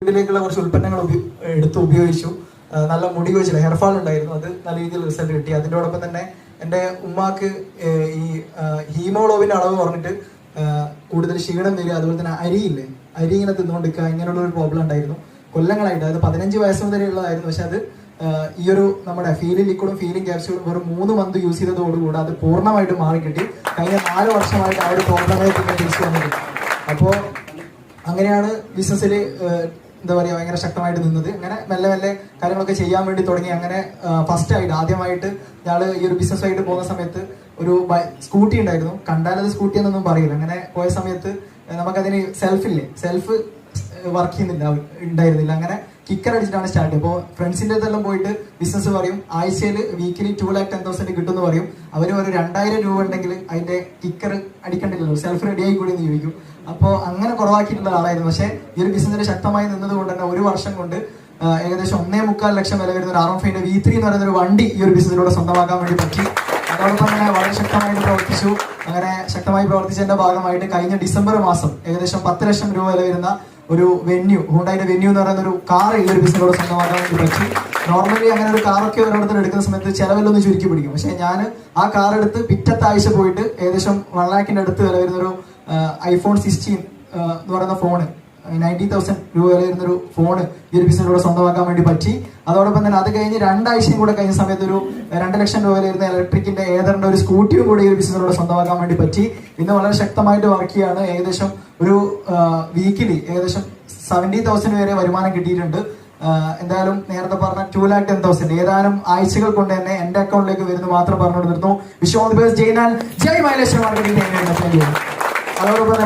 ഇതിലേക്കുള്ള കുറച്ച് ഉൽപ്പന്നങ്ങൾ എടുത്ത് ഉപയോഗിച്ചു. നല്ല മുടി കൊഴിച്ചില്ല, ഹെയർഫാൾ ഉണ്ടായിരുന്നു, അത് നല്ല രീതിയിൽ റിസൾട്ട് കിട്ടി. അതിൻ്റെയോടൊപ്പം തന്നെ എൻ്റെ ഉമ്മാക്ക് ഈ ഹീമോഗ്ലോബിൻ്റെ അളവ് കുറഞ്ഞിട്ട് കൂടുതൽ ക്ഷീണം വരിക, അതുപോലെ തന്നെ അരി ഇങ്ങനെ തിന്നുകൊണ്ടിരിക്കുക, ഇങ്ങനെയുള്ള ഒരു പ്രോബ്ലം ഉണ്ടായിരുന്നു കൊല്ലങ്ങളായിട്ട്. അതായത് 15 വയസ്സ് മുതലുള്ളതായിരുന്നു. പക്ഷെ അത് ഈ ഒരു നമ്മുടെ ഫീലിംഗ് ലിക്വിഡും ഫീലിംഗ് ക്യാപ്സ്യൂളും വെറും 3 മന്ത് യൂസ് ചെയ്തതോടുകൂടി അത് പൂർണ്ണമായിട്ട് മാറിക്കിട്ടി. കഴിഞ്ഞ 4 വർഷമായിട്ട് ആ ഒരു പ്രോബ്ലമായി പിന്നെ തിരിച്ചു വന്നിട്ട്. അപ്പോൾ അങ്ങനെയാണ് ബിസിനസ്സിൽ എന്താ പറയുക ഭയങ്കര ശക്തമായിട്ട് നിന്നത്. അങ്ങനെ മെല്ലെ മെല്ലെ കാര്യങ്ങളൊക്കെ ചെയ്യാൻ വേണ്ടി തുടങ്ങി. അങ്ങനെ ആദ്യമായിട്ട് ഞങ്ങൾ ഈ ഒരു ബിസിനസ്സായിട്ട് പോകുന്ന സമയത്ത് ഒരു സ്കൂട്ടി ഉണ്ടായിരുന്നു. കണ്ടാലത് സ്കൂട്ടി എന്നൊന്നും പറയില്ല. അങ്ങനെ പോയ സമയത്ത് നമുക്കതിന് സെൽഫ് വർക്ക് ഉണ്ടായിരുന്നില്ല. അങ്ങനെ കിക്കർ അടിച്ചിട്ടാണ് സ്റ്റാർട്ട് ചെയ്യുക. അപ്പോൾ ഫ്രണ്ട്സിൻ്റെ അടുത്തെല്ലാം പോയിട്ട് ബിസിനസ് പറയും, ആഴ്ചയിൽ വീക്കിലി 2,10,000 കിട്ടുമെന്ന് പറയും. അവർ ഒരു 2,000 രൂപ ഉണ്ടെങ്കിൽ അതിന്റെ കിക്കർ അടിക്കണ്ടില്ലല്ലോ, സെൽഫ് റെഡി ആയി കൂടി എന്ന് ചോദിക്കും. അപ്പോൾ അങ്ങനെ കുറവാക്കിയിട്ടുള്ള ആളായിരുന്നു. പക്ഷേ ഈ ഒരു ബിസിനസ്സിൽ ശക്തമായി നിന്നത് കൊണ്ട് തന്നെ 1 വർഷം കൊണ്ട് ഏകദേശം 1.25 ലക്ഷം വില വരുന്ന ഒരു R15 V3 എന്ന് പറയുന്ന ഒരു വണ്ടി ഈ ഒരു ബിസിനസ്സിലൂടെ സ്വന്തമാക്കാൻ വേണ്ടി പറ്റി. അതോടൊപ്പം തന്നെ വളരെ ശക്തമായിട്ട് പ്രവർത്തിച്ചു. അങ്ങനെ ശക്തമായി പ്രവർത്തിച്ചതിന്റെ ഭാഗമായിട്ട് കഴിഞ്ഞ ഡിസംബർ മാസം ഏകദേശം 10 ലക്ഷം രൂപ വില വരുന്ന ഒരു ഹുണ്ടായിന്റെ വെന്യൂ എന്ന് പറയുന്ന ഒരു കാർ ഈ ഒരു ബിസിനസ്സിലൂടെ സ്വന്തമാക്കാൻ വേണ്ടി പറ്റി. നോർമലി അങ്ങനെ ഒരു കാറൊക്കെ ഒരിടത്തിൽ എടുക്കുന്ന സമയത്ത് ചിലവിലൊന്ന് ചുരുക്കി പിടിക്കും. പക്ഷെ ഞാൻ ആ കാർ എടുത്ത് പിറ്റത്തെ ആഴ്ച പോയിട്ട് ഏകദേശം 1 lakhന്റെ അടുത്ത് വില വരുന്ന ഒരു iPhone 16 എന്ന് പറയുന്ന ഫോണ്, 90,000 രൂപ വില വരുന്നൊരു ഫോണ് ഈ ഒരു ബിസിനസ്സിലൂടെ സ്വന്തമാക്കാൻ വേണ്ടി പറ്റി. അതോടൊപ്പം തന്നെ അത് കഴിഞ്ഞ് 2 ആഴ്ചയും കൂടെ കഴിഞ്ഞ സമയത്ത് ഒരു 2 ലക്ഷം രൂപ വില വരുന്ന ഇലക്ട്രിക്കിന്റെ ഏതറിന്റെ ഒരു സ്കൂട്ടിയും കൂടി ഈ ഒരു ബിസിനസ്സിലൂടെ സ്വന്തമാക്കാൻ വേണ്ടി പറ്റി. ഇന്ന് വളരെ ശക്തമായിട്ട് വർക്ക് ചെയ്യാണ്. ഏകദേശം ഒരു വീക്കിലി ഏകദേശം 70,000 വരെ വരുമാനം കിട്ടിയിട്ടുണ്ട്. എന്തായാലും നേരത്തെ പറഞ്ഞ 2,10,000 ഏതാനും ആഴ്ചകൾ കൊണ്ട് തന്നെ എന്റെ അക്കൗണ്ടിലേക്ക് വരുന്നു മാത്രം പറഞ്ഞുകൊണ്ട് നിർത്തുന്നു. Wish all the best. Jai Maileshwar marketing. അതോടൊപ്പം